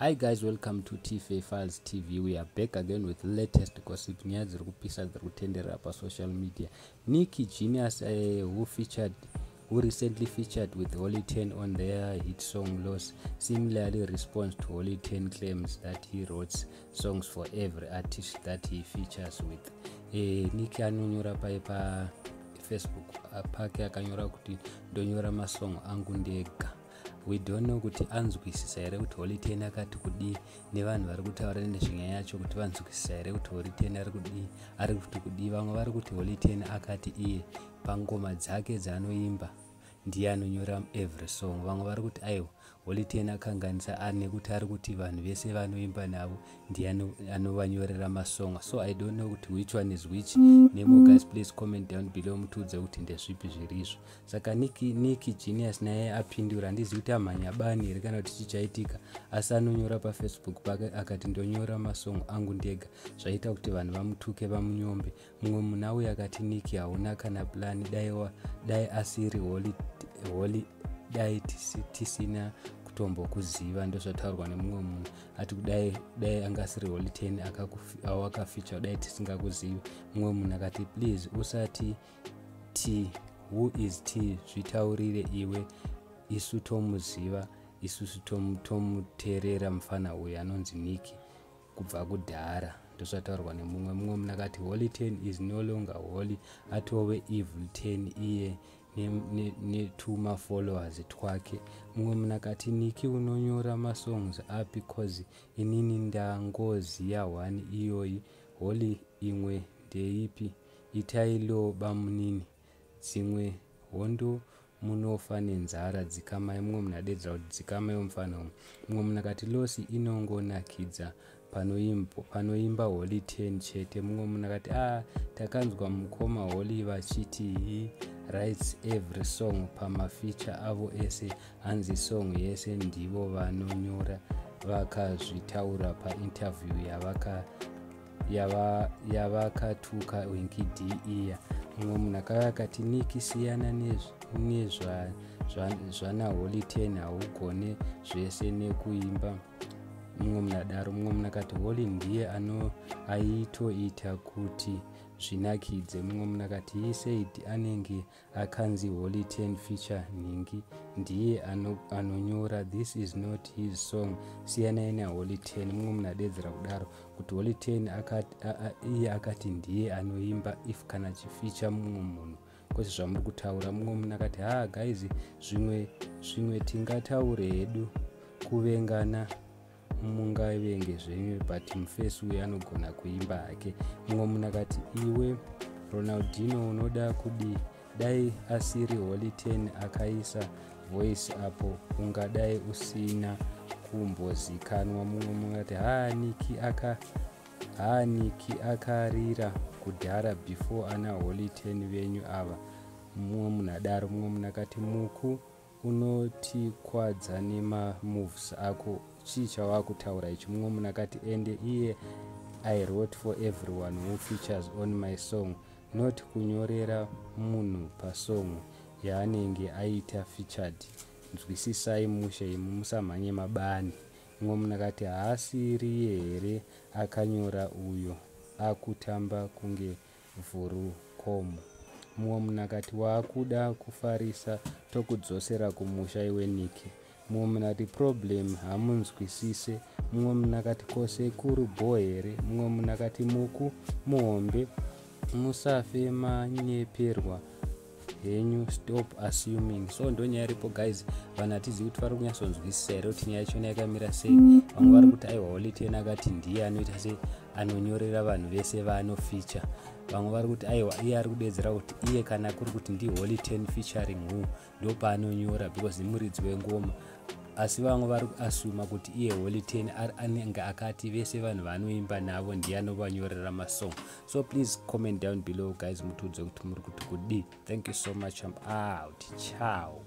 Hi guys, welcome to TFA Files TV. We are back again with latest gossip news kupisa kutendera pa social media. Nicky Genius who recently featured with Holy 10 on their hit song Loss similarly responds to Holy 10 claims that he wrote songs for every artist that he features with. Nicky anonyora pa Facebook pake akanyora kuti ndonyora masong angu ndega. We don't know kuti anzwisisa here kuti Holy 10 akati kudi nevanhu vari kutaura nezvenyaya yacho kuti vanzwisisa here kuti Holy 10 ari kuti kudi. Vamwe vari kuti Holy 10 akati iye pangoma dzake dzaanoimba ndiye anonyora every song. Vamwe vari kuti aiwa Holy 10 akanganisa nekuti ari kuti vanhu vese vanoimba navo ndiye anovanyorera masong. So I don't know kuti which one is which. Nemo guys, please comment down below mutudze kuti ndezvipi zvirizvo. Saka Nicky Genius naye apindura, handizi kuti amhanya bani here kana kuti chichaitika, asi anonyora pa Facebook pake akati ndonyora masong angu ndega, zvaita kuti vanhu vamutuke vamunyombe. Mumwe munhu auya akati Nicky hauna kana plan, dai asiri Holy dai tisina kutombokuziva, ndozvataurwa nemumwe munhu ati dai angasiri Holy 10 akafeature dai tisingakuzivi. Mumwe munhu akati please usati T, who is T, zvitaurire iwe, isu tomuziva, isusu tomuteerera mufana uyu anonzi Nicky kubva kudhara. Ndozvataurwa nemumwe munhu akati Holy 10 is no longer holy, atove evil 10 iye netuma followers twake. Mumwe munhu akati Nicky unonyora masongs api cause inini ndangoziya one iyoyi, Holy imwe ndeipi, itailo bamunini dzimwe hondo munofa nenzara dzikamai. Mumwe munhu adedzera kuti dzikamai mufana umwe. Mumwe munhu akati losi inongonakidza panoimba Holy 10 chete. Mumwe munhu akati takanzwa mukoma Holy vachiti he writes every song pamafeature avo ese, hanzi song yese ndivo vanonyora. Vakazvitaura painterview yavakatuka Nicky D iya. Mumwe munhu akati Nicky siyana nezvana Holy 10 haugone zvese nekuimba. Mumwe munhu adaro. Mumwe munhu akati Holy ndiye aitoita kuti zvinakidze. Mumwe munhu akati he said anenge akanzi Holy 10 feature Ningi ndiye anonyora, this is not his song, siyanai naHoly 10. Mumwe munhu adedzera kudaro kuti Holy 10 iye akati ndiye anoimba if kana chifeature mumwe munhu, kwese zvamuri kutaura. Mumwe munhu akati guys, zvimwe tingataure hedu kuvengana mungavenge zvenyu but mufesi uyu anogona kuimba hake. Mumwe munhu akati iwe Ronaldinho unoda kudi, dai asiri Holy 10 akaisa voice apo ungadai usina kumbozikanwa. Mumwe munhu akati Nicky akarira kudhara before ana Holy 10 venyu ava. Mumwe munhu adaro. Mumwe munhu akati muku unotikwadza nemamoves ako, chii chawakutaura ichi. Mumwe munhu akati ende iye I wrote for everyone who features on my song, not kunyorera munhu pasong yaanenge aita featured. Nzwisisai mushe imu, musamhanye mabani. Mumwe munhu akati haasiri here akanyora uyo akutamba kunge vhurukomo. Mumwe munhu akati waakuda kufarisa tokudzosera kumusha iwe Nicky. Mumwe munhu akati problem hamunzwisise. Mumwe munhu akati kose kuri bho here. Mumwe munhu akati muku muhombe musafe manyeperwa henyu, stop assuming. So ndonyaya iripo guys, vanhu hatizivi kuti vari kunyatsonzwisisa here kuti nyaya yachona yakamira sei. Vamwe vari kuti aiwa Holy 10 akati ndiye anoita sei anonyorera vanhu vese vaanofeature. Vamwe vari kuti aiwa iye ari kudedzera kuti iye kana kuri kuti ndi Holy 10 featuring who ndo paanonyora because muridzi wengoma. Asi vamwe vari kuasuma kuti iye Holy 10 anenge akati vese vanhu vanoimba navo ndiye anovanyorera masong. So please comment down below guys mutudze kuti muri kuti kudi. Thank you so much, I'm out, ciao.